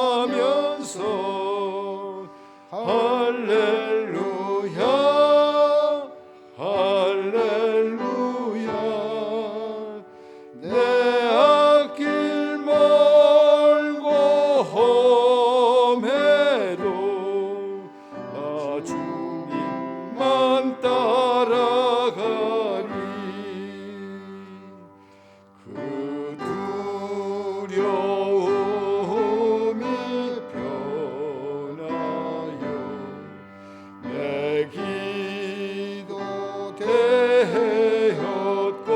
찬송하면서 할렐루야 할렐루야 내 앞길 멀고 험해도 나 주님만 따라가리 그 두려움이 변하여 내 기도 되었고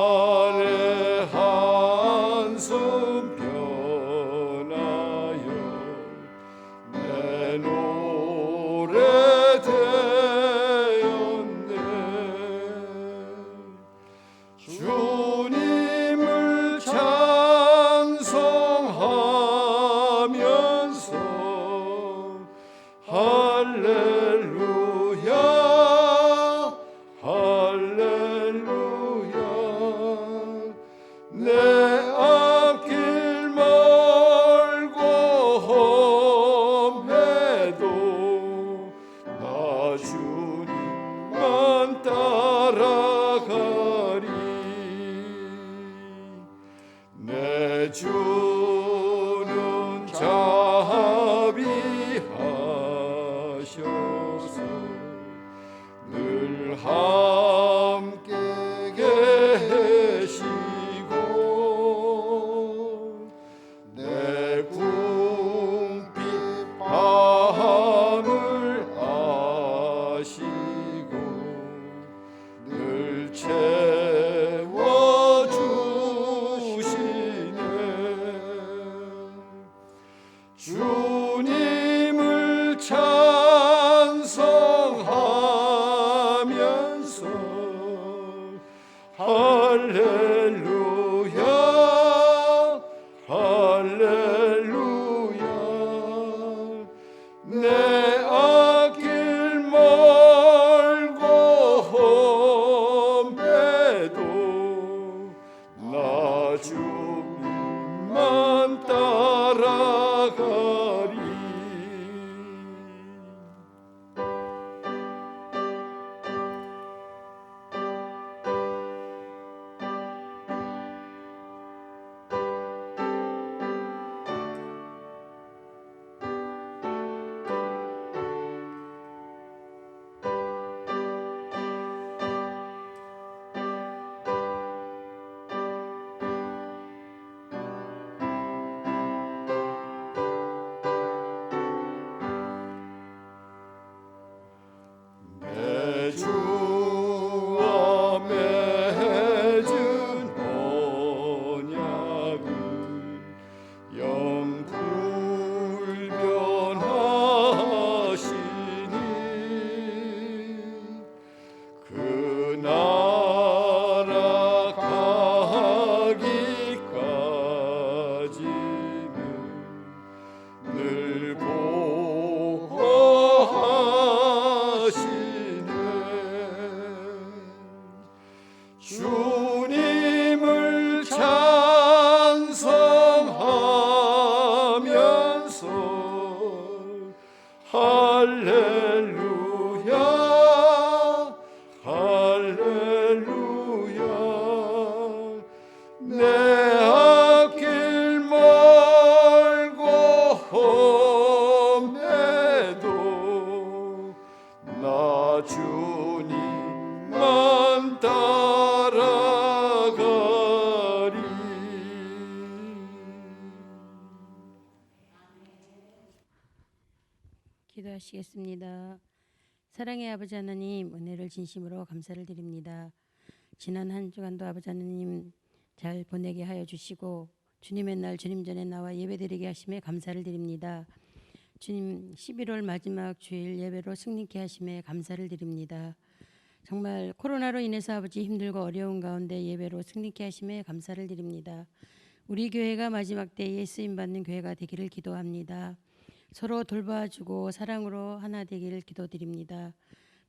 전날의 한숨 변하여 내 노래 되었네 주님을 찬송하면서 할렐루야 할렐루야 내 앞길 멀고 험해도 나 주님만 따라가리 내 주는 자비하셔서 늘 함께 계시고 내 궁핍 밤을 아시고 늘 채워주시네 주님을 찬송하면서 할렐루야 할렐루야 내 앞길 멀고 험해도 나 주님만 따라가리 내 주와 맺은 언약은 영불변하시니 그 나라 가기까지는 늘 보호하시네 주님을 찬송하면서 할렐루야 할렐루야 내 앞길 멀고 험해도 나 주님만 따라가리 기도하시겠습니다. 사랑의 아버지 하나님, 은혜를 진심으로 감사를 드립니다. 지난 한 주간도 아버지 하나님 잘 보내게 하여 주시고 주님의 날 주님 전에 나와 예배드리게 하심에 감사를 드립니다. 주님 11월 마지막 주일 예배로 승리케 하심에 감사를 드립니다. 정말 코로나로 인해서 아버지 힘들고 어려운 가운데 예배로 승리케 하심에 감사를 드립니다. 우리 교회가 마지막 때에 쓰임받는 교회가 되기를 기도합니다. 서로 돌봐주고 사랑으로 하나 되기를 기도드립니다.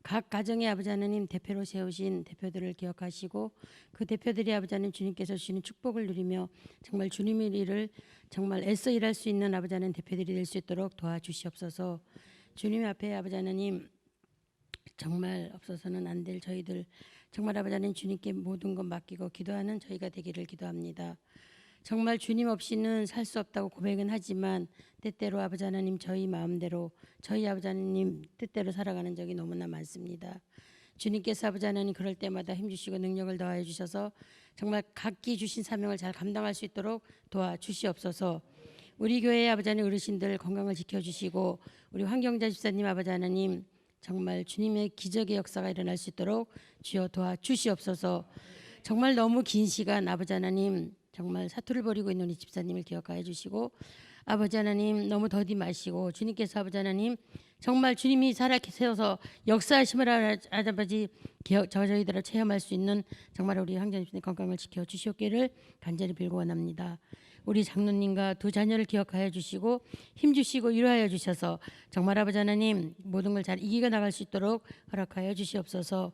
각 가정의 아버지 하나님 대표로 세우신 대표들을 기억하시고 그 대표들이 아버지 하나님 주님께서 주시는 축복을 누리며 정말 주님의 일을 정말 애써 일할 수 있는 아버지 하나님 대표들이 될 수 있도록 도와주시옵소서. 주님 앞에 아버지 하나님 정말 없어서는 안 될 저희들 정말 아버지 하나님 주님께 모든 것 맡기고 기도하는 저희가 되기를 기도합니다. 정말 주님 없이는 살 수 없다고 고백은 하지만 때때로 아버지 하나님 저희 마음대로 저희 아버지 하나님 뜻대로 살아가는 적이 너무나 많습니다. 주님께서 아버지 하나님 그럴 때마다 힘주시고 능력을 더하여 주셔서 정말 각기 주신 사명을 잘 감당할 수 있도록 도와주시옵소서. 우리 교회의 아버지 하나님 어르신들 건강을 지켜주시고 우리 황경자 집사님 아버지 하나님 정말 주님의 기적의 역사가 일어날 수 있도록 주여 도와주시옵소서. 정말 너무 긴 시간 아버지 하나님 정말 사투를 벌이고 있는 우리 집사님을 기억하여 주시고 아버지 하나님 너무 더디 마시고 주님께서 아버지 하나님 정말 주님이 살아계 세워서 역사하심을 아버지 저희들을 체험할 수 있는 정말 우리 황자님의 건강을 지켜 주시옵기를 간절히 빌고 원합니다. 우리 장로님과 두 자녀를 기억하여 주시고 힘 주시고 위로하여 주셔서 정말 아버지 하나님 모든 걸 잘 이겨 나갈 수 있도록 허락하여 주시옵소서.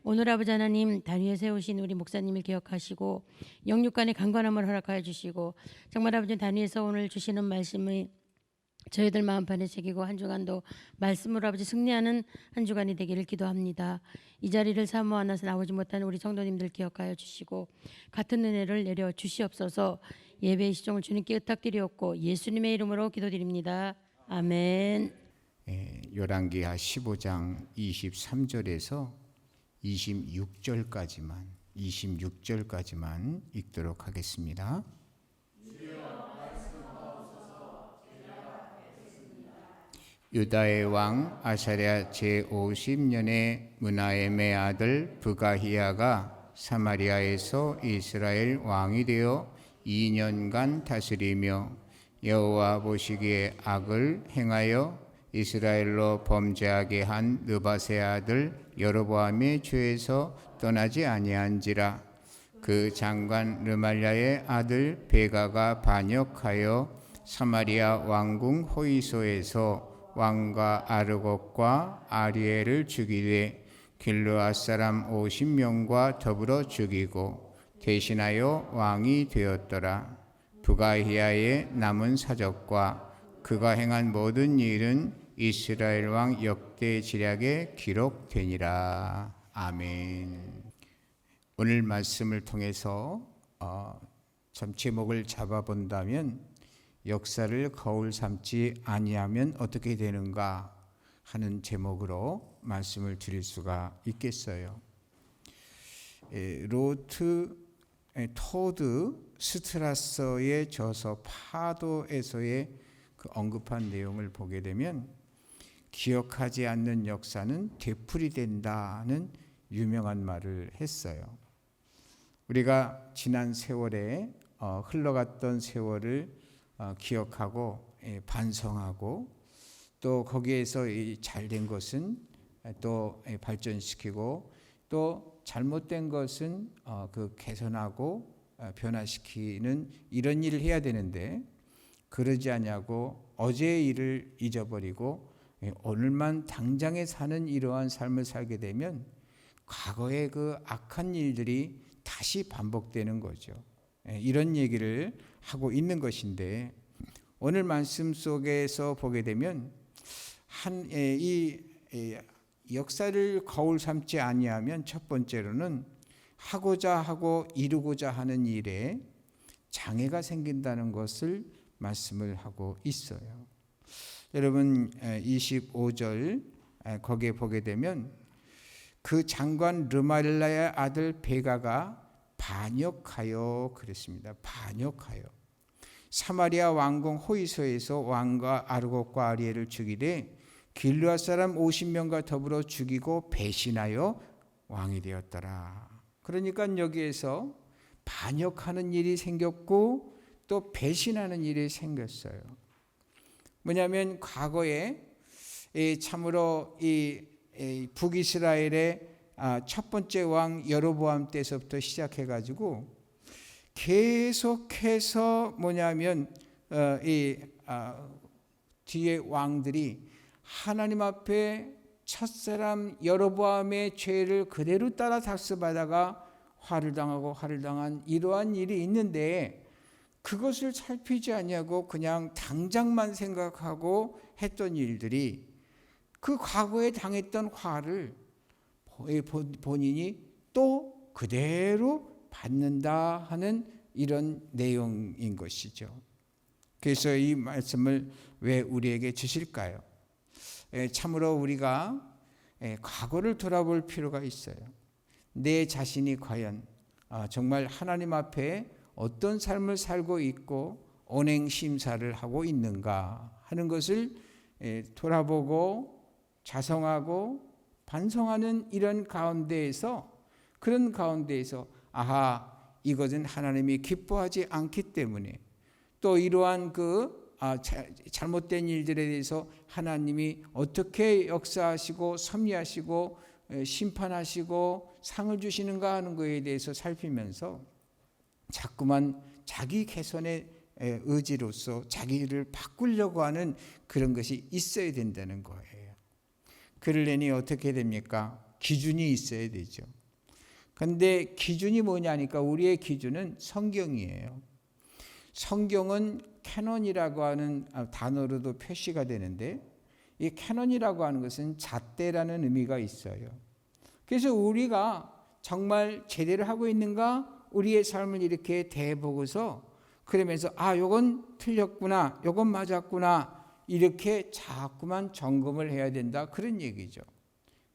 오늘 아버지 하나님 단위에 세우신 우리 목사님을 기억하시고 영육간의 강건함을 허락하여 주시고 정말 아버지 단위에서 오늘 주시는 말씀이 저희들 마음판에 새기고 한 주간도 말씀으로 아버지 승리하는 한 주간이 되기를 기도합니다. 이 자리를 사모 하나서 나오지 못한 우리 성도님들 기억하여 주시고 같은 은혜를 내려 주시옵소서. 예배의 시종을 주님께 의탁드리옵고 예수님의 이름으로 기도드립니다. 아멘. 열왕기하 15장 23절에서 26절까지만 읽도록 하겠습니다. 유다의 왕 아사랴 제50년에 므나엠의 아들 브가히야가 사마리아에서 이스라엘 왕이 되어 2년간 다스리며 여호와 보시기에 악을 행하여 이스라엘로 범죄하게 한 느밧의 아들 여로보암의 죄에서 떠나지 아니한지라. 그 장관 르말랴의 아들 베가가 반역하여 사마리아 왕궁 호이소에서 왕과 아르곡과 아리엘을 죽이되 길르앗 사람 50명과 더불어 죽이고 대신하여 왕이 되었더라. 브가히야의 남은 사적과 그가 행한 모든 일은 이스라엘 왕 역대 지략에 기록되니라. 아멘. 오늘 말씀을 통해서 참 제목을 잡아본다면 역사를 거울 삼지 아니하면 어떻게 되는가 하는 제목으로 말씀을 드릴 수가 있겠어요. 로트 토드 스트라서의 저서 파도에서의 그 언급한 내용을 보게 되면 기억하지 않는 역사는 되풀이 된다는 유명한 말을 했어요. 우리가 지난 세월에 흘러갔던 세월을 기억하고 반성하고 또 거기에서 잘된 것은 또 발전시키고 또 잘못된 것은 그 개선하고 변화시키는 이런 일을 해야 되는데 그러지 않냐고 어제의 일을 잊어버리고 오늘만 당장에 사는 이러한 삶을 살게 되면 과거의 그 악한 일들이 다시 반복되는 거죠. 이런 얘기를 하고 있는 것인데 오늘 말씀 속에서 보게 되면 이 역사를 거울 삼지 아니하면 첫 번째로는 하고자 하고 이루고자 하는 일에 장애가 생긴다는 것을 말씀을 하고 있어요. 여러분 25절 거기에 보게 되면 그 장관 르말라의 아들 베가가 반역하여 그랬습니다. 반역하여 사마리아 왕궁 호이소에서 왕과 아르곡과 아리엘을 죽이되 길르앗 사람 50명과 더불어 죽이고 배신하여 왕이 되었더라. 그러니까 여기에서 반역하는 일이 생겼고 또 배신하는 일이 생겼어요. 뭐냐면 과거에 참으로 이 북이스라엘의 첫 번째 왕 여로보암 때서부터 시작해가지고 계속해서 뭐냐면 뒤에 왕들이 하나님 앞에 첫사람 여로보암의 죄를 그대로 따라 답습하다가 화를 당한 이러한 일이 있는데 그것을 살피지 아니하고 그냥 당장만 생각하고 했던 일들이 그 과거에 당했던 화를 본인이 또 그대로 받는다 하는 이런 내용인 것이죠. 그래서 이 말씀을 왜 우리에게 주실까요? 참으로 우리가 과거를 돌아볼 필요가 있어요. 내 자신이 과연 정말 하나님 앞에 어떤 삶을 살고 있고 언행심사를 하고 있는가 하는 것을 돌아보고 자성하고 반성하는 이런 가운데에서 그런 가운데에서 아하 이것은 하나님이 기뻐하지 않기 때문에 또 이러한 잘못된 일들에 대해서 하나님이 어떻게 역사하시고 섭리하시고 심판하시고 상을 주시는가 하는 것에 대해서 살피면서 자꾸만 자기 개선의 의지로서 자기를 바꾸려고 하는 그런 것이 있어야 된다는 거예요. 그러려니 어떻게 됩니까? 기준이 있어야 되죠. 그런데 기준이 뭐냐니까 우리의 기준은 성경이에요. 성경은 캐논이라고 하는 단어로도 표시가 되는데 이 캐논이라고 하는 것은 잣대라는 의미가 있어요. 그래서 우리가 정말 제대로 하고 있는가 우리의 삶을 이렇게 대보고서 그러면서 요건 틀렸구나 요건 맞았구나 이렇게 자꾸만 점검을 해야 된다 그런 얘기죠.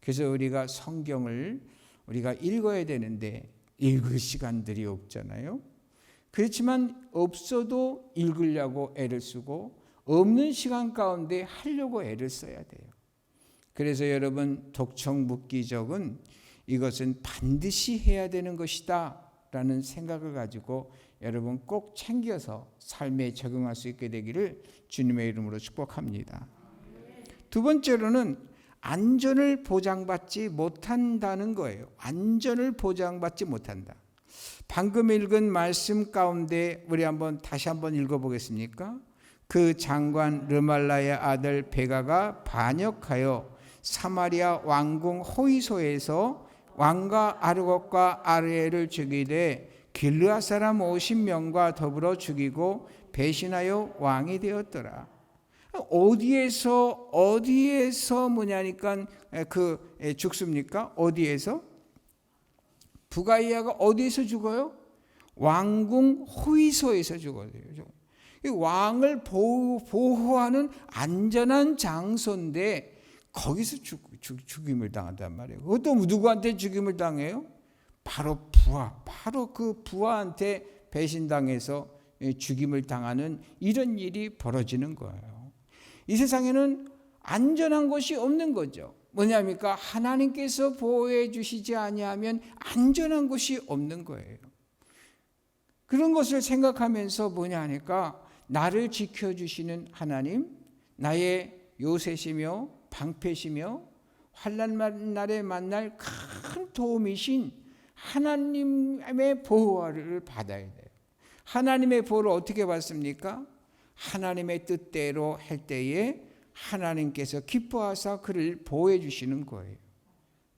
그래서 우리가 성경을 우리가 읽어야 되는데 읽을 시간들이 없잖아요. 그렇지만 없어도 읽으려고 애를 쓰고 없는 시간 가운데 하려고 애를 써야 돼요. 그래서 여러분 독청묵기적은 이것은 반드시 해야 되는 것이다 라는 생각을 가지고 여러분 꼭 챙겨서 삶에 적용할 수 있게 되기를 주님의 이름으로 축복합니다. 두 번째로는 안전을 보장받지 못한다는 거예요. 안전을 보장받지 못한다. 방금 읽은 말씀 가운데 우리 다시 한번 읽어보겠습니까? 그 장관 르말라의 아들 베가가 반역하여 사마리아 왕궁 호이소에서 왕과 아르곡과 아르엘을 죽이되 길르앗 사람 50명과 더불어 죽이고 배신하여 왕이 되었더라. 어디에서 뭐냐니까 죽습니까? 어디에서? 부가이아가 어디에서 죽어요? 왕궁 호이소에서 죽어요. 왕을 보호하는 안전한 장소인데 거기서 죽임을 당한단 말이에요. 그것도 누구한테 죽임을 당해요? 바로 그 부하한테 배신당해서 죽임을 당하는 이런 일이 벌어지는 거예요. 이 세상에는 안전한 곳이 없는 거죠. 뭐냐니까 하나님께서 보호해 주시지 아니하면 안전한 곳이 없는 거예요. 그런 것을 생각하면서 뭐냐니까 나를 지켜주시는 하나님, 나의 요새시며 방패시며 환난 날에 만날 큰 도움이신 하나님의 보호를 받아야 돼요. 하나님의 보호를 어떻게 받습니까? 하나님의 뜻대로 할 때에 하나님께서 기뻐하사 그를 보호해 주시는 거예요.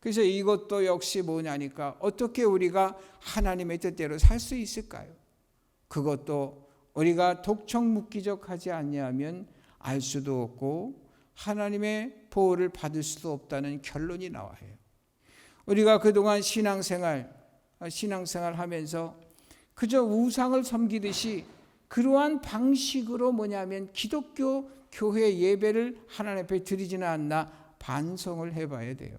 그래서 이것도 역시 뭐냐니까 어떻게 우리가 하나님의 뜻대로 살 수 있을까요? 그것도 우리가 독청묵기적하지 않냐면 알 수도 없고 하나님의 보호를 받을 수도 없다는 결론이 나와요. 우리가 그동안 신앙생활 하면서 그저 우상을 섬기듯이 그러한 방식으로 뭐냐면 기독교 교회 예배를 하나님 앞에 드리지는 않나 반성을 해봐야 돼요.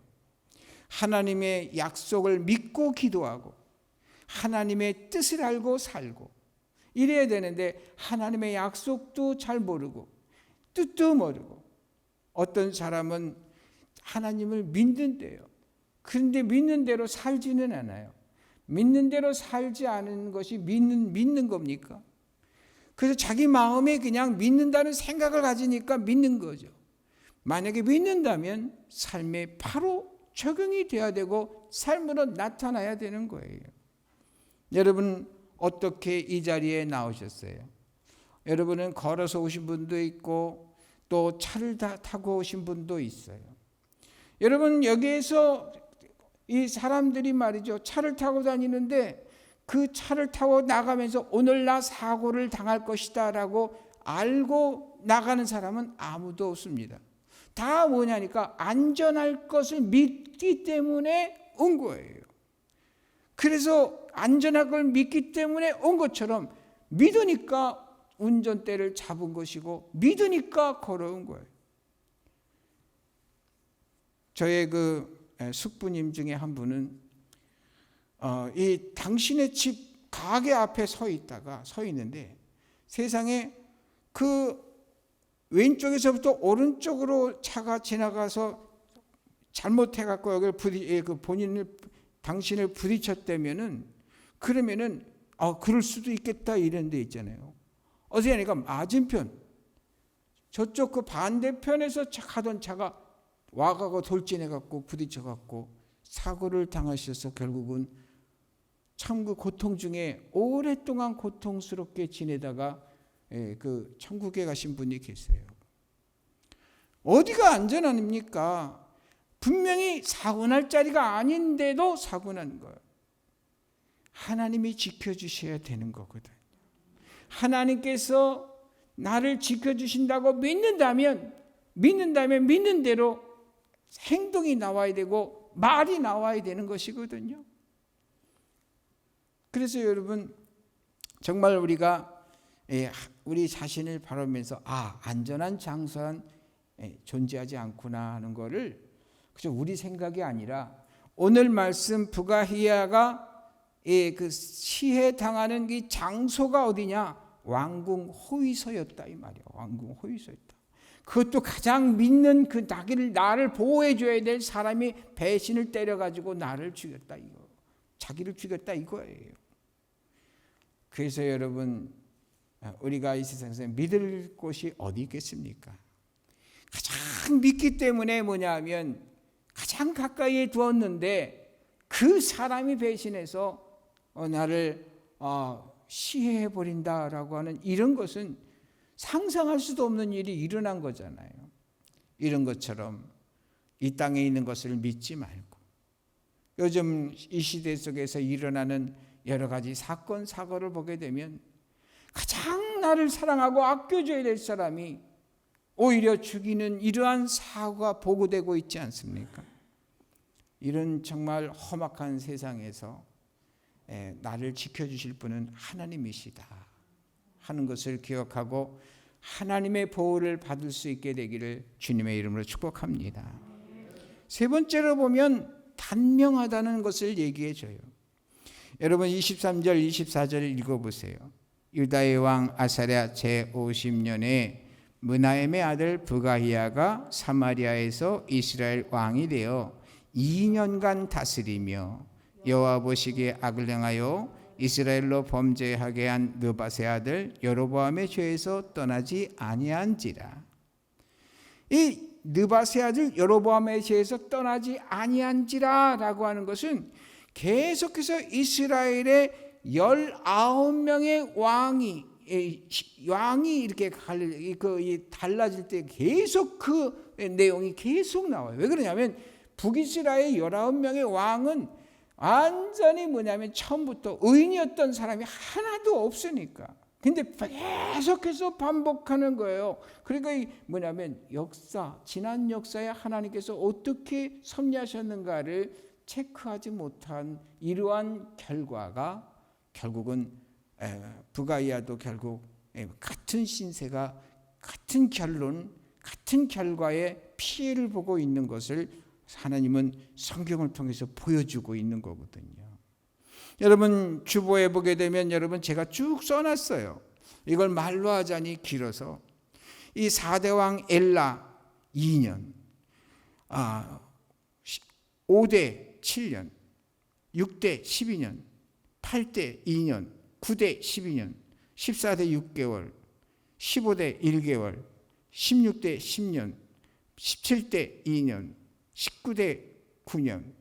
하나님의 약속을 믿고 기도하고 하나님의 뜻을 알고 살고 이래야 되는데 하나님의 약속도 잘 모르고 뜻도 모르고 어떤 사람은 하나님을 믿는데요. 그런데 믿는 대로 살지는 않아요. 믿는 대로 살지 않은 것이 믿는 겁니까? 그래서 자기 마음에 그냥 믿는다는 생각을 가지니까 믿는 거죠. 만약에 믿는다면 삶에 바로 적용이 돼야 되고 삶으로 나타나야 되는 거예요. 여러분 어떻게 이 자리에 나오셨어요? 여러분은 걸어서 오신 분도 있고 또 차를 타고 오신 분도 있어요. 여러분 여기에서 이 사람들이 말이죠, 차를 타고 다니는데 그 차를 타고 나가면서 오늘 나 사고를 당할 것이다 라고 알고 나가는 사람은 아무도 없습니다. 다 뭐냐니까 안전할 것을 믿기 때문에 온 거예요. 그래서 안전할 걸 믿기 때문에 온 것처럼 믿으니까 운전대를 잡은 것이고 믿으니까 걸어온 거예요. 저의 그 숙부님 중에 한 분은 이 당신의 집 가게 앞에 서 있는데 세상에 그 왼쪽에서부터 오른쪽으로 차가 지나가서 잘못해갖고 여기 당신을 부딪혔다면은 그러면은 그럴 수도 있겠다 이런 데 있잖아요. 어떻게 하니까 맞은편 저쪽 그 반대편에서 가던 차가 와가고 돌진해갖고 부딪혀갖고 사고를 당하셔서 결국은 참 그 고통 중에 오랫동안 고통스럽게 지내다가 그 천국에 가신 분이 계세요. 어디가 안전합니까? 분명히 사고 날 자리가 아닌데도 사고 난 거예요. 하나님이 지켜주셔야 되는 거거든요. 하나님께서 나를 지켜주신다고 믿는다면 믿는 대로 행동이 나와야 되고 말이 나와야 되는 것이거든요. 그래서 여러분 정말 우리가 우리 자신을 바라보면서 안전한 장소는 존재하지 않구나 하는 거를 그저 우리 생각이 아니라 오늘 말씀 부가히야가 그 시해 당하는 이 장소가 어디냐? 왕궁 호위소였다 이 말이야. 왕궁 호위소였다. 그것도 가장 믿는 그 나를 보호해 줘야 될 사람이 배신을 때려가지고 나를 죽였다 이거. 자기를 죽였다 이거예요. 그래서 여러분 우리가 이 세상에서 믿을 곳이 어디 있겠습니까? 가장 믿기 때문에 뭐냐면 가장 가까이에 두었는데 그 사람이 배신해서 나를 시해버린다라고 하는 이런 것은 상상할 수도 없는 일이 일어난 거잖아요. 이런 것처럼 이 땅에 있는 것을 믿지 말고 요즘 이 시대 속에서 일어나는 여러 가지 사건 사고를 보게 되면 가장 나를 사랑하고 아껴줘야 될 사람이 오히려 죽이는 이러한 사고가 보고되고 있지 않습니까? 이런 정말 험악한 세상에서 나를 지켜주실 분은 하나님이시다 하는 것을 기억하고 하나님의 보호를 받을 수 있게 되기를 주님의 이름으로 축복합니다. 세 번째로 보면 단명하다는 것을 얘기해 줘요. 여러분 23절 24절 읽어보세요. 유다의 왕 아사랴 제50년에 므나엠의 아들 부가히야가 사마리아에서 이스라엘 왕이 되어 2년간 다스리며 여호와 보시기에 악을 행하여 이스라엘로 범죄하게 한 느밧의 아들 여로보암의 죄에서 떠나지 아니한지라. 이 느밧의 아들 여로보암의 죄에서 떠나지 아니한지라라고 하는 것은 계속해서 이스라엘의 19명의 왕이 이렇게 달라질 때 계속 그 내용이 계속 나와요. 왜 그러냐면 북이스라엘 19명의 왕은 완전히 뭐냐면 처음부터 의인이었던 사람이 하나도 없으니까. 근데 계속해서 반복하는 거예요. 그러니까 뭐냐면 지난 역사에 하나님께서 어떻게 섭리하셨는가를 체크하지 못한 이러한 결과가 결국은 부가히야도 결국 같은 신세가 같은 결론, 같은 결과에 피해를 보고 있는 것을 하나님은 성경을 통해서 보여주고 있는 거거든요. 여러분 주보에 보게 되면 여러분 제가 쭉 써놨어요. 이걸 말로 하자니 길어서 이 4대 왕 엘라 2년, 5대 7년, 6대 12년, 8대 2년, 9대 12년, 14대 6개월, 15대 1개월, 16대 10년, 17대 2년, 19대 9년.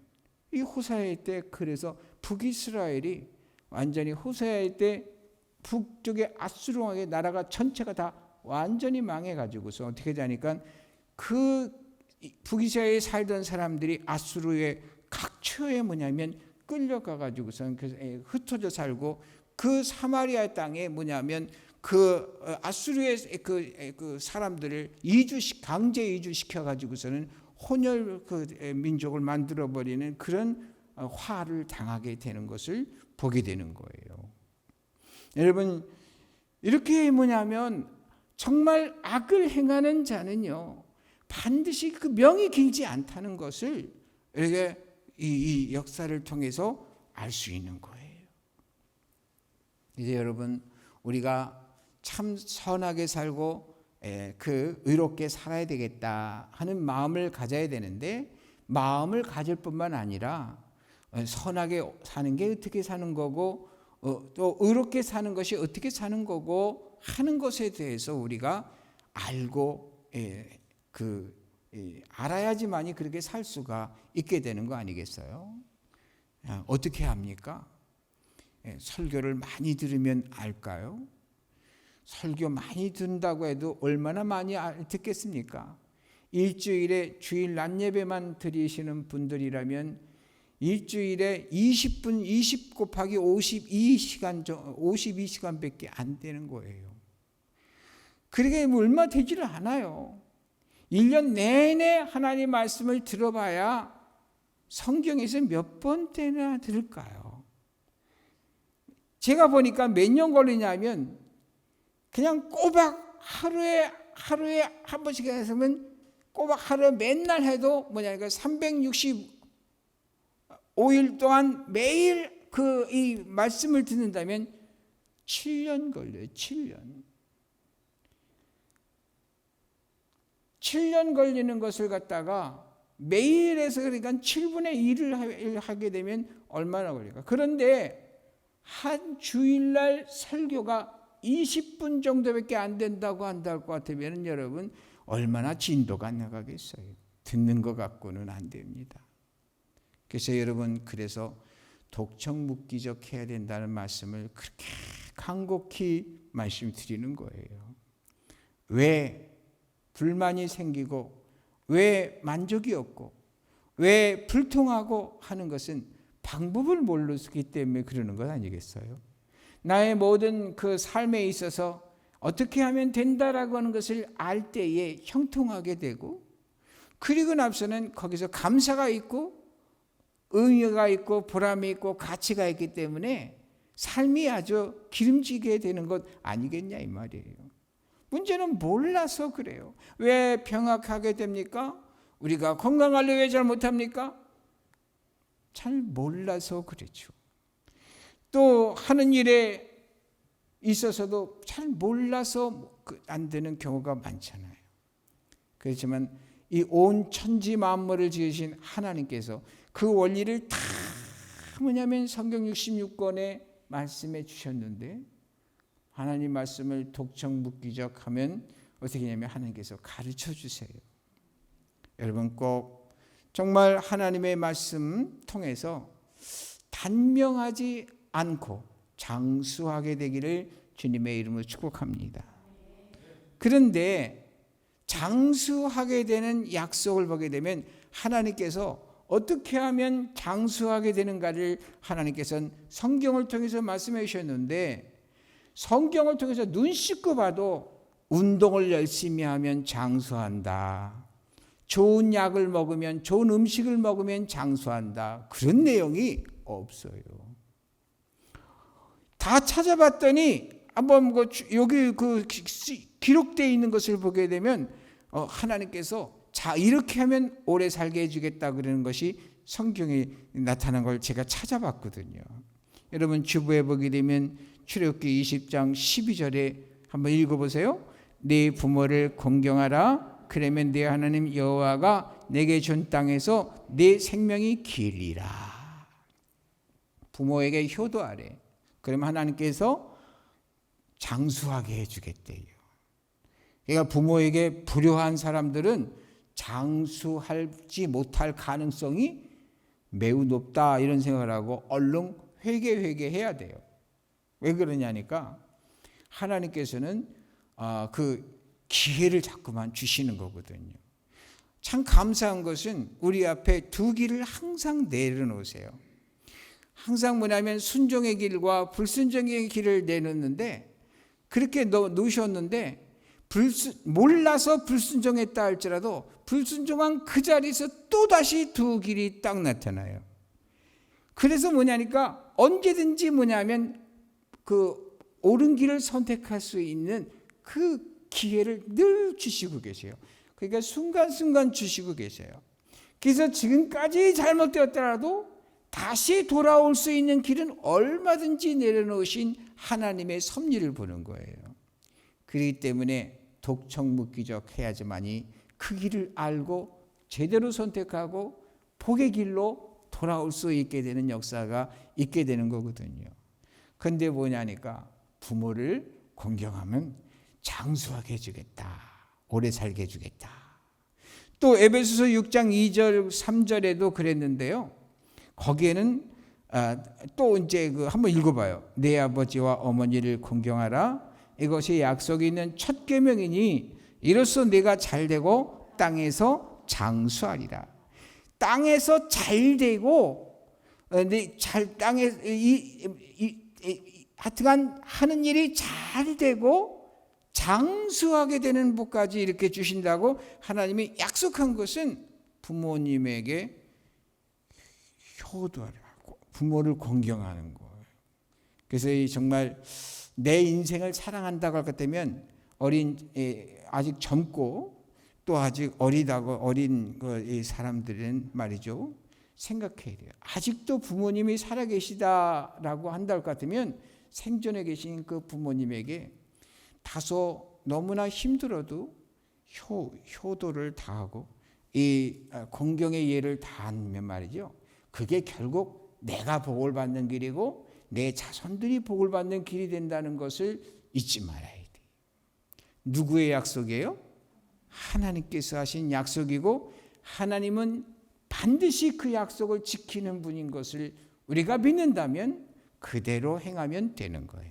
이 호사야 때 그래서 북이스라엘이 완전히 호사야 때 북쪽의 아수르 왕의 나라가 전체가 다 완전히 망해가지고서 어떻게 되니까 그 북이스라엘에 살던 사람들이 아수르의 각처에 뭐냐면 끌려가 가지고선 흩어져 살고, 그 사마리아 땅에 뭐냐면 그 아수르의 그 사람들을 강제 이주시켜 가지고서는 혼혈 그 민족을 만들어 버리는 그런 화를 당하게 되는 것을 보게 되는 거예요. 여러분, 이렇게 뭐냐면 정말 악을 행하는 자는요 반드시 그 명이 길지 않다는 것을 이렇게 이 역사를 통해서 알 수 있는 거예요. 이제 여러분, 우리가 참 선하게 살고 그 의롭게 살아야 되겠다 하는 마음을 가져야 되는데, 마음을 가질 뿐만 아니라 선하게 사는 게 어떻게 사는 거고, 또 의롭게 사는 것이 어떻게 사는 거고 하는 것에 대해서 우리가 알고 알아야지만이 그렇게 살 수가 있게 되는 거 아니겠어요? 어떻게 합니까? 설교를 많이 들으면 알까요? 설교 많이 듣는다고 해도 얼마나 많이 듣겠습니까? 일주일에 주일 낮 예배만 드리시는 분들이라면 일주일에 20분 20 곱하기 52시간밖에 안 되는 거예요. 그러게 얼마 되지를 않아요. 1년 내내 하나님 말씀을 들어봐야 성경에서 몇 번째나 들을까요? 제가 보니까 몇 년 걸리냐면 그냥 꼬박 하루에 한 번씩 했으면 꼬박 하루에 맨날 해도 뭐냐니까 365일 동안 매일 이 말씀을 듣는다면 7년 걸려요. 7년 걸리는 것을 갖다가 매일에서 그러니까 7분의 1을 하게 되면 얼마나 걸릴까? 그런데 한 주일날 설교가 20분 정도밖에 안 된다고 한다 것 같으면 여러분 얼마나 진도가 안 나가겠어요. 듣는 것 갖고는 안 됩니다. 그래서 여러분, 그래서 독청묵기적 해야 된다는 말씀을 그렇게 간곡히 말씀드리는 거예요. 왜 불만이 생기고 왜 만족이 없고 왜 불통하고 하는 것은 방법을 모르기 때문에 그러는 것 아니겠어요? 나의 모든 그 삶에 있어서 어떻게 하면 된다라고 하는 것을 알 때에 형통하게 되고, 그리고 나서는 거기서 감사가 있고 의미가 있고 보람이 있고 가치가 있기 때문에 삶이 아주 기름지게 되는 것 아니겠냐 이 말이에요. 문제는 몰라서 그래요. 왜 병약하게 됩니까? 우리가 건강하려고 왜 잘 못합니까? 잘 몰라서 그렇죠. 또 하는 일에 있어서도 잘 몰라서 안 되는 경우가 많잖아요. 그렇지만 이 온 천지 만물을 지으신 하나님께서 그 원리를 다 뭐냐면 성경 66권에 말씀해 주셨는데, 하나님 말씀을 독청묵기적 하면 어떻게 하냐면 하나님께서 가르쳐 주세요. 여러분, 꼭 정말 하나님의 말씀 통해서 단명하지 않고 장수하게 되기를 주님의 이름으로 축복합니다. 그런데 장수하게 되는 약속을 보게 되면 하나님께서 어떻게 하면 장수하게 되는가를 하나님께서는 성경을 통해서 말씀해 주셨는데, 성경을 통해서 눈 씻고 봐도 운동을 열심히 하면 장수한다, 좋은 약을 먹으면, 좋은 음식을 먹으면 장수한다, 그런 내용이 없어요. 다 찾아봤더니 한번 여기 기록되어 있는 것을 보게 되면 하나님께서 자 이렇게 하면 오래 살게 해주겠다 그러는 것이 성경에 나타난 걸 제가 찾아봤거든요. 여러분, 주부에 보게 되면 출애굽기 20장 12절에 한번 읽어보세요. 네 부모를 공경하라. 그러면 네 하나님 여호와가 내게 준 땅에서 네 생명이 길리라. 부모에게 효도하래. 그러면 하나님께서 장수하게 해주겠대요. 그러니까 부모에게 불효한 사람들은 장수하지 못할 가능성이 매우 높다 이런 생각을 하고 얼른 회개해야 돼요. 왜 그러냐니까 하나님께서는 그 기회를 자꾸만 주시는 거거든요. 참 감사한 것은 우리 앞에 두 길을 항상 내려놓으세요. 항상 뭐냐면 순종의 길과 불순종의 길을 내놓는데, 그렇게 놓으셨는데 몰라서 불순종했다 할지라도 불순종한 그 자리에서 또다시 두 길이 딱 나타나요. 그래서 뭐냐니까 언제든지 뭐냐면 그 옳은 길을 선택할 수 있는 그 기회를 늘 주시고 계세요. 그러니까 순간순간 주시고 계세요. 그래서 지금까지 잘못되었더라도 다시 돌아올 수 있는 길은 얼마든지 내려놓으신 하나님의 섭리를 보는 거예요. 그렇기 때문에 독청묵기적 해야지만이 그 길을 알고 제대로 선택하고 복의 길로 돌아올 수 있게 되는 역사가 있게 되는 거거든요. 근데 뭐냐니까 부모를 공경하면 장수하게 해주겠다, 오래 살게 해주겠다. 또 에베소서 6장 2절 3절에도 그랬는데요. 거기에는 또 이제 한번 읽어봐요. 내 아버지와 어머니를 공경하라. 이것이 약속이 있는 첫 계명이니 이로써 내가 잘되고 땅에서 장수하리라. 땅에서 잘되고 땅에 하여튼간 하는 일이 잘되고 장수하게 되는 복까지 이렇게 주신다고 하나님이 약속한 것은 부모님에게 효도하고 부모를 공경하는 거예요. 그래서 정말 내 인생을 사랑한다고 할 것 같으면 아직 젊고 또 아직 어린 이 사람들은 말이죠, 생각해야 돼요. 아직도 부모님이 살아계시다라고 한다 할 것 같으면 생전에 계신 그 부모님에게 다소 너무나 힘들어도 효도를 다하고 이 공경의 예를 다하면 말이죠, 그게 결국 내가 복을 받는 길이고 내 자손들이 복을 받는 길이 된다는 것을 잊지 말아야 돼. 누구의 약속이에요? 하나님께서 하신 약속이고 하나님은 반드시 그 약속을 지키는 분인 것을 우리가 믿는다면 그대로 행하면 되는 거예요.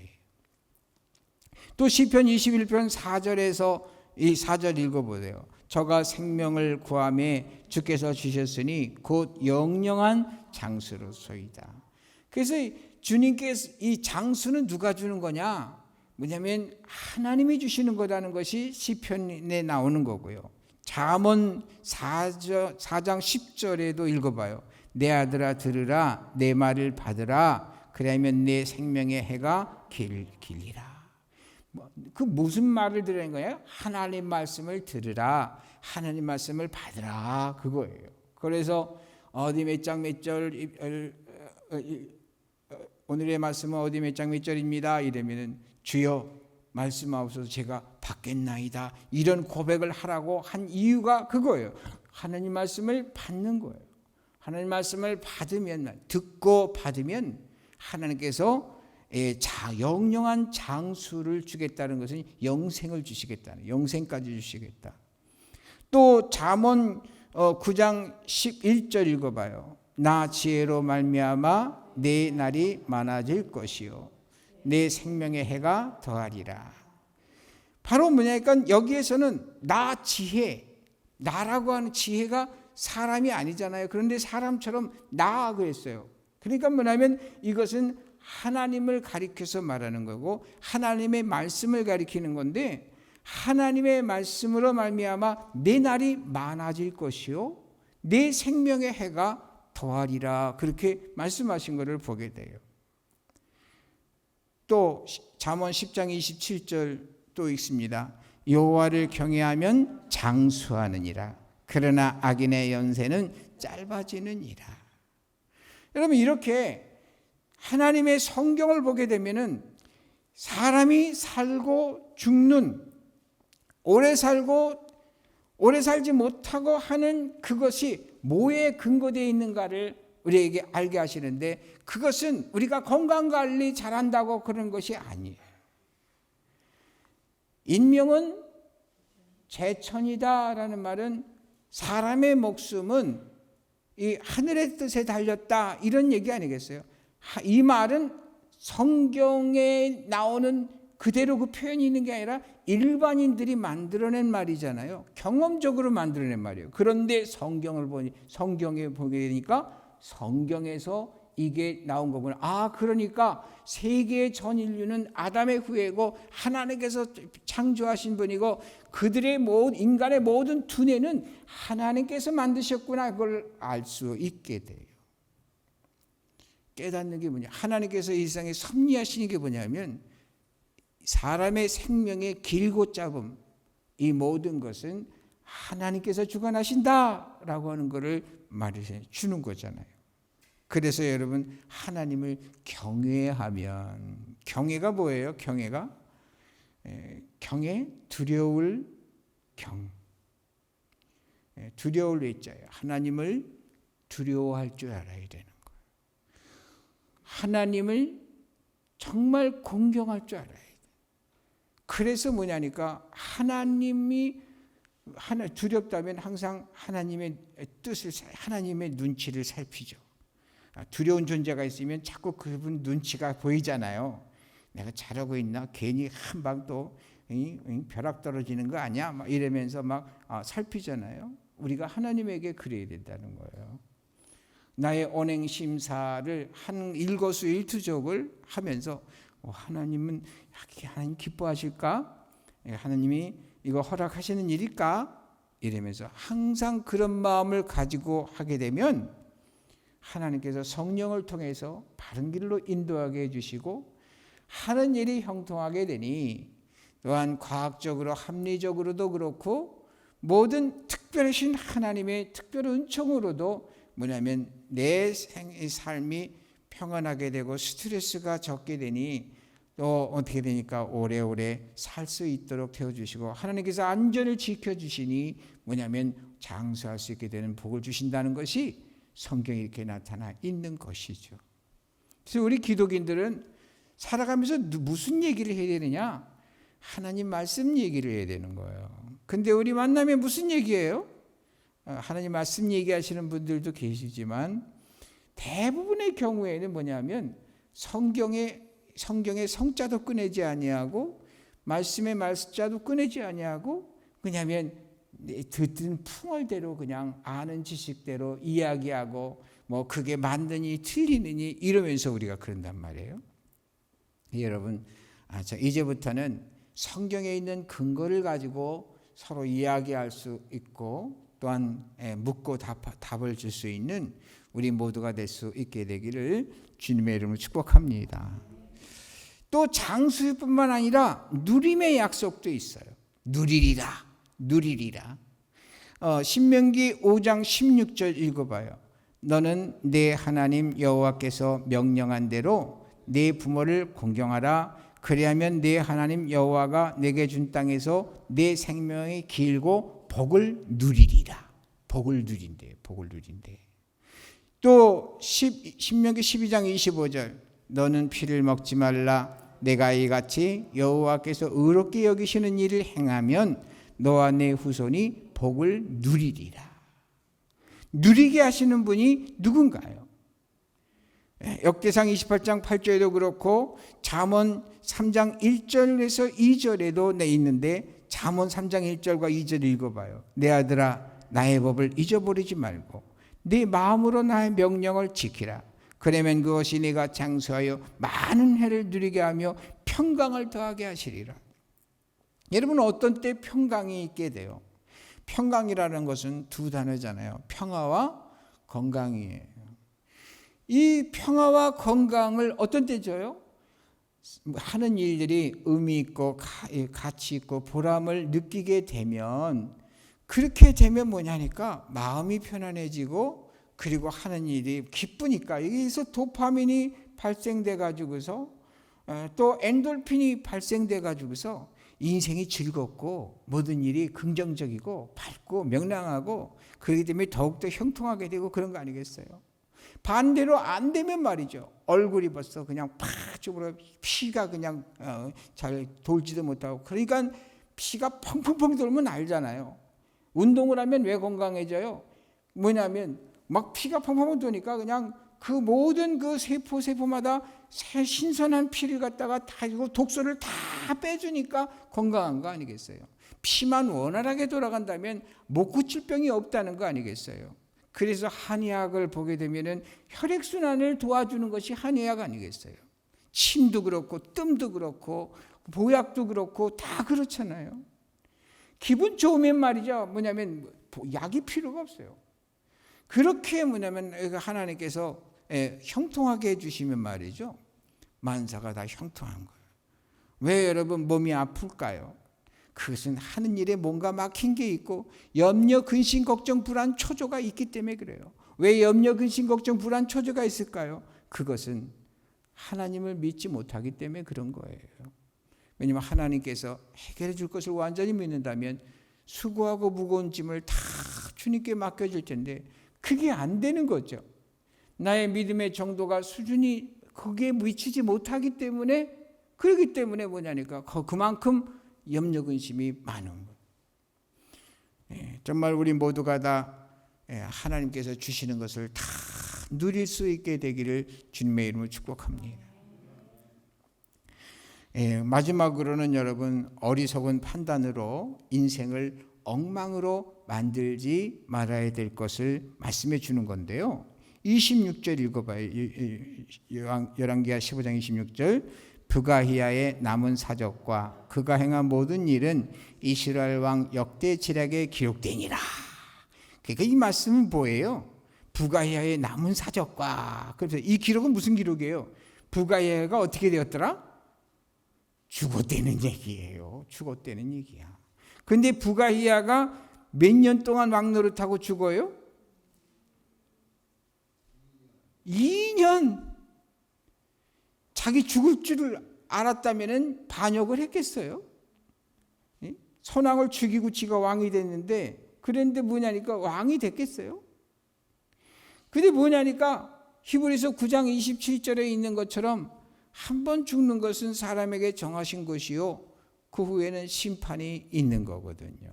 또 시편 21편 4절에서 이 4절 읽어보세요. 저가 생명을 구하매 주께서 주셨으니 곧 영영한 장수로소이다. 그래서 주님께서 이 장수는 누가 주는 거냐? 뭐냐면 하나님이 주시는 거라는 것이 시편에 나오는 거고요. 잠언 4장 10절에도 읽어봐요. 내 아들아 들으라, 내 말을 받으라, 그러면 내 생명의 해가 길리라. 그 무슨 말을 들으는 거예요? 하나님 말씀을 들으라, 하나님 말씀을 받으라, 그거예요. 그래서 어디 몇 장 몇 절, 오늘의 말씀은 어디 몇 장 몇 절입니다 이러면은 주여 말씀하옵소서 제가 받겠나이다, 이런 고백을 하라고 한 이유가 그거예요. 하나님 말씀을 받는 거예요. 하나님 말씀을 받으면, 듣고 받으면 하나님께서 영영한 장수를 주겠다는 것은 영생을 주시겠다는, 영생까지 주시겠다. 또 잠언 9장 11절 읽어봐요. 나 지혜로 말미암아 내 날이 많아질 것이요 내 생명의 해가 더하리라. 바로 뭐냐니까 여기에서는 나 지혜, 나라고 하는 지혜가 사람이 아니잖아요. 그런데 사람처럼 나 그랬어요. 그러니까 뭐냐면 이것은 하나님을 가리켜서 말하는 거고 하나님의 말씀을 가리키는 건데, 하나님의 말씀으로 말미암아 내 날이 많아질 것이요 내 생명의 해가 더하리라, 그렇게 말씀하신 것을 보게 돼요. 또 잠언 10장 27절 또 읽습니다. 여호와를 경외하면 장수하느니라, 그러나 악인의 연세는 짧아지느니라. 여러분, 이렇게 하나님의 성경을 보게 되면은 사람이 살고 죽는, 오래 살고 오래 살지 못하고 하는 그것이 뭐에 근거되어 있는가를 우리에게 알게 하시는데, 그것은 우리가 건강관리 잘한다고 그런 것이 아니에요. 인명은 제천이다라는 말은 사람의 목숨은 이 하늘의 뜻에 달렸다, 이런 얘기 아니겠어요? 이 말은 성경에 나오는 그대로 그 표현이 있는 게 아니라 일반인들이 만들어낸 말이잖아요. 경험적으로 만들어낸 말이에요. 그런데 성경에 보게 되니까 성경에서 이게 나온 거구나. 아, 그러니까 세계의 전 인류는 아담의 후예고 하나님께서 창조하신 분이고 그들의 인간의 모든 두뇌는 하나님께서 만드셨구나. 그걸 알 수 있게 돼요. 깨닫는 게 뭐냐? 하나님께서 이 세상에 섭리하시는 게 뭐냐면 사람의 생명의 길고 짧음, 이 모든 것은 하나님께서 주관하신다라고 하는 것을 말해 주는 거잖아요. 그래서 여러분, 하나님을 경외하면, 경외가 뭐예요? 경외가 경외, 두려울 경, 두려울 외자예요. 하나님을 두려워할 줄 알아야 되는 거예요. 하나님을 정말 공경할 줄 알아야 돼요. 그래서 뭐냐니까 하나님이 두렵다면 항상 하나님의 뜻을, 하나님의 눈치를 살피죠. 두려운 존재가 있으면 자꾸 그분 눈치가 보이잖아요. 내가 잘하고 있나? 괜히 한 방 또 벼락 떨어지는 거 아니야? 막 이러면서 막 살피잖아요. 우리가 하나님에게 그래야 된다는 거예요. 나의 언행 심사를 한 일거수일투족을 하면서 하나님은 하나님 기뻐하실까? 하나님이 이거 허락하시는 일일까? 이러면서 항상 그런 마음을 가지고 하게 되면 하나님께서 성령을 통해서 바른 길로 인도하게 해주시고 하는 일이 형통하게 되니, 또한 과학적으로 합리적으로도 그렇고 모든 특별하신 하나님의 특별 은총으로도 뭐냐면 내 삶이 평안하게 되고 스트레스가 적게 되니 또 어떻게 되니까 오래오래 살 수 있도록 되어주시고 하나님께서 안전을 지켜주시니 뭐냐면 장수할 수 있게 되는 복을 주신다는 것이 성경에 이렇게 나타나 있는 것이죠. 그래서 우리 기독인들은 살아가면서 무슨 얘기를 해야 되느냐? 하나님 말씀 얘기를 해야 되는 거예요. 근데 우리 만나면 무슨 얘기예요? 하나님 말씀 얘기하시는 분들도 계시지만 대부분의 경우에는 뭐냐면 성경의 성자도 꺼내지 아니하고 말씀의 말자도 꺼내지 아니하고 그냐면 듣는 풍월대로 그냥 아는 지식대로 이야기하고 뭐 그게 맞느니 틀리느니 이러면서 우리가 그런단 말이에요. 여러분, 이제부터는 성경에 있는 근거를 가지고 서로 이야기할 수 있고 또한 묻고 답을 줄 수 있는 우리 모두가 될 수 있게 되기를 주님의 이름으로 축복합니다. 또 장수뿐만 아니라 누림의 약속도 있어요. 누리리라. 신명기 5장 16절 읽어봐요. 너는 내 하나님 여호와께서 명령한 대로 내 부모를 공경하라. 그리하면 내 하나님 여호와가 내게 준 땅에서 내 생명이 길고 복을 누리리라. 복을 누린대. 또 신명기 12장 25절 너는 피를 먹지 말라. 내가 이같이 여호와께서 의롭게 여기시는 일을 행하면 너와 내 후손이 복을 누리리라. 누리게 하시는 분이 누군가요? 역대상 28장 8절에도 그렇고 잠언 3장 1절에서 2절에도 있는데 잠언 3장 1절과 2절 읽어봐요. 내 아들아 나의 법을 잊어버리지 말고 네 마음으로 나의 명령을 지키라. 그러면 그것이 네가 장수하여 많은 해를 누리게 하며 평강을 더하게 하시리라. 여러분, 어떤 때 평강이 있게 돼요? 평강이라는 것은 두 단어잖아요. 평화와 건강이에요. 이 평화와 건강을 어떤 때 줘요? 하는 일들이 의미 있고 가치 있고 보람을 느끼게 되면, 그렇게 되면 뭐냐니까 마음이 편안해지고 그리고 하는 일이 기쁘니까 여기서 도파민이 발생돼 가지고서 또 엔돌핀이 발생돼 가지고서 인생이 즐겁고 모든 일이 긍정적이고 밝고 명랑하고 그렇기 때문에 더욱더 형통하게 되고 그런 거 아니겠어요? 반대로 안 되면 말이죠. 얼굴이 벌써 그냥 팍 피가 그냥 잘 돌지도 못하고, 그러니까 피가 펑펑펑 돌면 알잖아요. 운동을 하면 왜 건강해져요? 뭐냐면 막 피가 펑펑 도니까 그냥 그 모든 그 세포마다 신선한 피를 갖다가 다 독소를 다 다 빼주니까 건강한 거 아니겠어요? 피만 원활하게 돌아간다면 못 고칠 병이 없다는 거 아니겠어요? 그래서 한의학을 보게 되면은 혈액순환을 도와주는 것이 한의학 아니겠어요? 침도 그렇고 뜸도 그렇고 보약도 그렇고 다 그렇잖아요. 기분 좋으면 말이죠. 뭐냐면 약이 필요가 없어요. 그렇게 뭐냐면 하나님께서 형통하게 해주시면 말이죠. 만사가 다 형통한 거예요. 왜 여러분 몸이 아플까요? 그것은 하는 일에 뭔가 막힌 게 있고 염려, 근심, 걱정, 불안, 초조가 있기 때문에 그래요. 왜 염려, 근심, 걱정, 불안, 초조가 있을까요? 그것은 하나님을 믿지 못하기 때문에 그런 거예요. 왜냐하면 하나님께서 해결해 줄 것을 완전히 믿는다면 수고하고 무거운 짐을 다 주님께 맡겨줄 텐데 그게 안 되는 거죠. 나의 믿음의 정도가 수준이 거기에 미치지 못하기 때문에 그렇기 때문에 뭐냐니까 그만큼 염려 근심이 많은 거예요. 정말 우리 모두가 다 하나님께서 주시는 것을 다 누릴 수 있게 되기를 주님의 이름으로 축복합니다. 마지막으로는 여러분 어리석은 판단으로 인생을 엉망으로 만들지 말아야 될 것을 말씀해 주는 건데요. 26절 읽어봐요. 열왕기하 15장 26절. 부가히야의 남은 사적과 그가 행한 모든 일은 이스라엘 왕 역대지략에 기록되니라. 그러니까 이 말씀은 뭐예요? 부가히야의 남은 사적과. 그래서 이 기록은 무슨 기록이에요? 부가히야가 어떻게 되었더라? 죽었다는 얘기예요. 죽었다는 얘기야. 그런데 부가히야가 몇 년 동안 왕 노릇하고 죽어요? 2년. 자기 죽을 줄을 알았다면 반역을 했겠어요? 선왕을 죽이고 지가 왕이 됐는데 그런데 뭐냐니까 왕이 됐겠어요? 근데 뭐냐니까 히브리서 9장 27절에 있는 것처럼 한 번 죽는 것은 사람에게 정하신 것이요 그 후에는 심판이 있는 거거든요.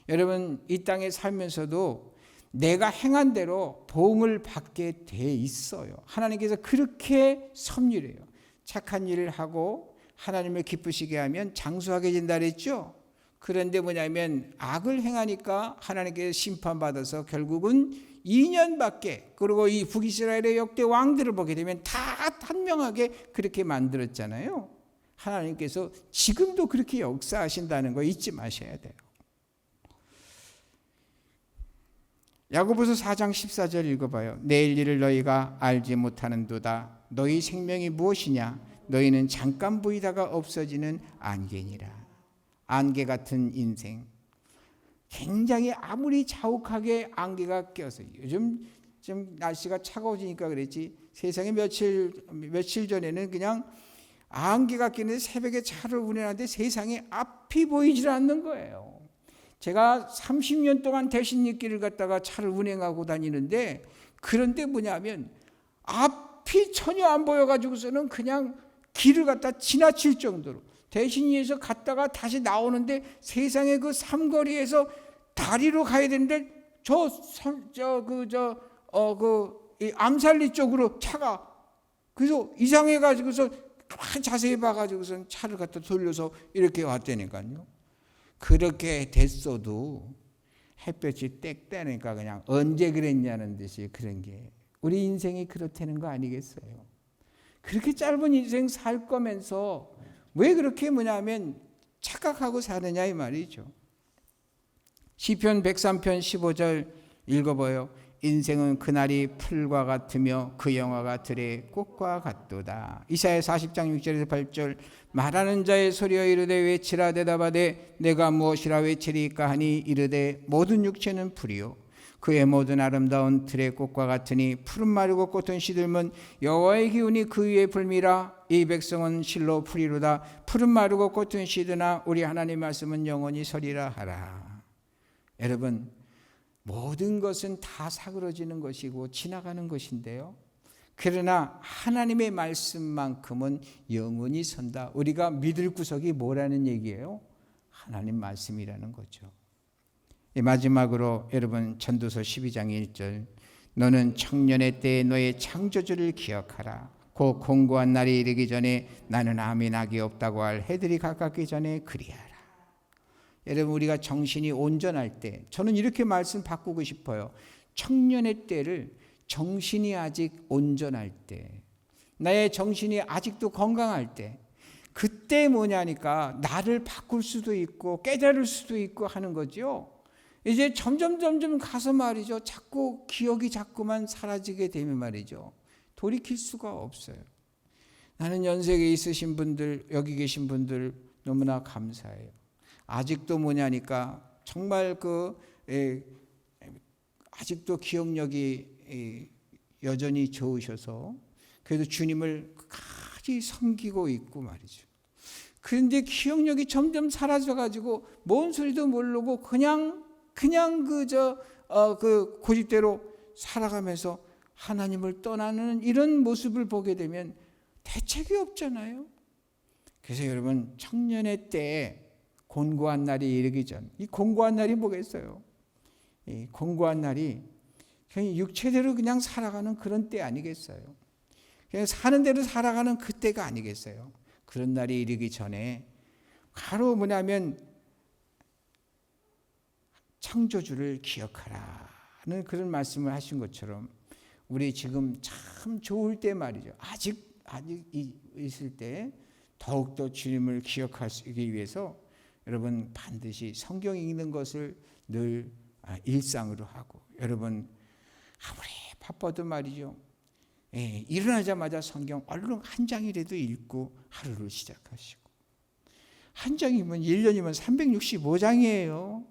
여러분 이 땅에 살면서도 내가 행한 대로 보응을 받게 돼 있어요. 하나님께서 그렇게 섭리해요. 착한 일을 하고 하나님을 기쁘시게 하면 장수하게 된다 그랬죠. 그런데 뭐냐면 악을 행하니까 하나님께서 심판받아서 결국은 2년밖에 그리고 이 북이스라엘의 역대 왕들을 보게 되면 다 한명하게 그렇게 만들었잖아요. 하나님께서 지금도 그렇게 역사하신다는 거 잊지 마셔야 돼요. 야고보서 4장 14절 읽어봐요. 내일 일을 너희가 알지 못하는도다. 너희 생명이 무엇이냐? 너희는 잠깐 보이다가 없어지는 안개니라. 안개 같은 인생. 굉장히 아무리 자욱하게 안개가 껴서 요즘 좀 날씨가 차가워지니까 그랬지 세상에 며칠 전에는 그냥 안개가 끼는데 새벽에 차를 운행하는데 세상에 앞이 보이질 않는 거예요. 제가 30년 동안 대신리길을 갔다가 차를 운행하고 다니는데 그런데 뭐냐면 앞이 전혀 안 보여가지고서는 그냥 길을 갖다 지나칠 정도로 대신리에서 갔다가 다시 나오는데 세상에 그 삼거리에서 다리로 가야 되는데 이 암살리 쪽으로 차가 그래서 이상해가지고서 자세히 봐가지고선 차를 갖다 돌려서 이렇게 왔다니까요. 그렇게 됐어도 햇볕이 땡 따니까 그냥 언제 그랬냐는 듯이 그런 게 우리 인생이 그렇다는 거 아니겠어요? 그렇게 짧은 인생 살 거면서 왜 그렇게 뭐냐면 착각하고 사느냐 이 말이죠. 시편 103편 15절 읽어봐요. 인생은 그날이 풀과 같으며 그 영화가 들의 꽃과 같도다. 이사야 40장 6절에서 8절 말하는 자의 소리여 이르되 외치라 대답하되 내가 무엇이라 외치리까 하니 이르되 모든 육체는 풀이요 그의 모든 아름다운 들의 꽃과 같으니 푸른 마르고 꽃은 시들면 여호와의 기운이 그 위에 불미라. 이 백성은 실로 풀이로다. 푸른 마르고 꽃은 시드나 우리 하나님 말씀은 영원히 서리라 하라. 여러분 모든 것은 다 사그러지는 것이고 지나가는 것인데요. 그러나 하나님의 말씀만큼은 영원히 선다. 우리가 믿을 구석이 뭐라는 얘기예요? 하나님 말씀이라는 거죠. 마지막으로 여러분 전도서 12장 1절 너는 청년의 때에 너의 창조주를 기억하라. 곧 공고한 날이 이르기 전에 나는 암이 낙이 없다고 할 해들이 가깝기 전에 그리하라. 여러분, 우리가 정신이 온전할 때, 저는 이렇게 말씀 바꾸고 싶어요. 청년의 때를 정신이 아직 온전할 때, 나의 정신이 아직도 건강할 때, 그때 뭐냐니까 나를 바꿀 수도 있고 깨달을 수도 있고 하는 거죠. 이제 점점 가서 말이죠, 자꾸 기억이 자꾸만 사라지게 되면 말이죠, 돌이킬 수가 없어요. 나는 연세에 있으신 분들, 여기 계신 분들 너무나 감사해요. 아직도 뭐냐니까 정말 아직도 기억력이 여전히 좋으셔서 그래도 주님을 끝까지 섬기고 있고 말이죠. 그런데 기억력이 점점 사라져가지고 뭔 소리도 모르고 그냥 고집대로 살아가면서 하나님을 떠나는 이런 모습을 보게 되면 대책이 없잖아요. 그래서 여러분, 청년의 때에 곤고한 날이 이르기 전, 이 곤고한 날이 뭐겠어요? 이 곤고한 날이 그냥 육체대로 그냥 살아가는 그런 때 아니겠어요? 그냥 사는 대로 살아가는 그때가 아니겠어요? 그런 날이 이르기 전에 바로 뭐냐면 창조주를 기억하라는 그런 말씀을 하신 것처럼 우리 지금 참 좋을 때 말이죠. 아직 있을 때 더욱더 주님을 기억하기 위해서 여러분 반드시 성경 읽는 것을 늘 일상으로 하고, 여러분 아무리 바빠도 말이죠, 일어나자마자 성경 얼른 한 장이라도 읽고 하루를 시작하시고, 한 장이면 1년이면 365장이에요.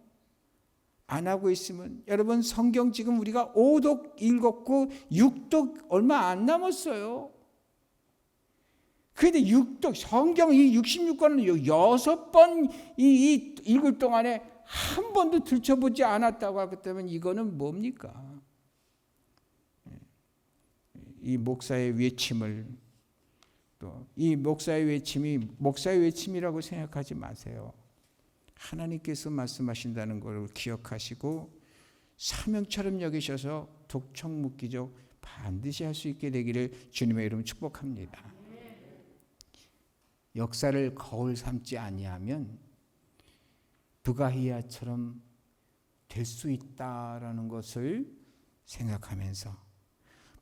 안 하고 있으면 여러분, 성경 지금 우리가 5독 읽었고 6독 얼마 안 남았어요. 그런데 6독 성경 이 66권을 6번 읽을 동안에 한 번도 들춰보지 않았다고 하기 때문에 이거는 뭡니까? 이 목사의 외침을, 또 이 목사의 외침이 목사의 외침이라고 생각하지 마세요. 하나님께서 말씀하신다는 걸 기억하시고 사명처럼 여기셔서 독촉묵기적 반드시 할 수 있게 되기를 주님의 이름 축복합니다. 역사를 거울 삼지 아니하면 부가히야처럼 될 수 있다라는 것을 생각하면서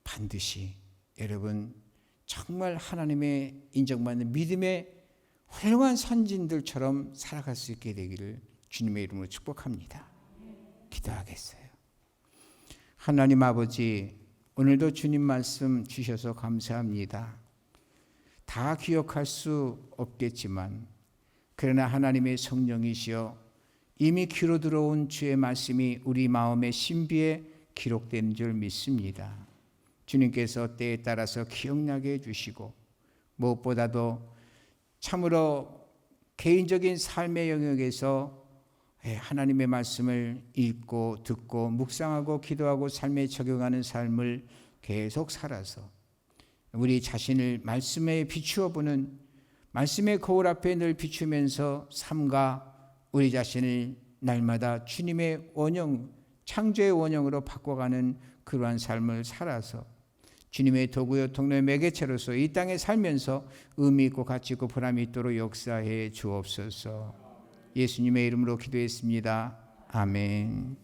반드시 여러분 정말 하나님의 인정받는 믿음의 훌륭한 선진들처럼 살아갈 수 있게 되기를 주님의 이름으로 축복합니다. 기도하겠어요. 하나님 아버지, 오늘도 주님 말씀 주셔서 감사합니다. 다 기억할 수 없겠지만 그러나 하나님의 성령이시여 이미 귀로 들어온 주의 말씀이 우리 마음의 신비에 기록된 줄 믿습니다. 주님께서 때에 따라서 기억나게 해주시고 무엇보다도 참으로 개인적인 삶의 영역에서 하나님의 말씀을 읽고 듣고 묵상하고 기도하고 삶에 적용하는 삶을 계속 살아서 우리 자신을 말씀에 비추어 보는, 말씀의 거울 앞에 늘 비추면서 삶과 우리 자신을 날마다 주님의 원형, 창조의 원형으로 바꿔가는 그러한 삶을 살아서 주님의 도구요 통로의 매개체로서 이 땅에 살면서 의미 있고 가치 있고 보람이 있도록 역사해 주옵소서. 예수님의 이름으로 기도했습니다. 아멘.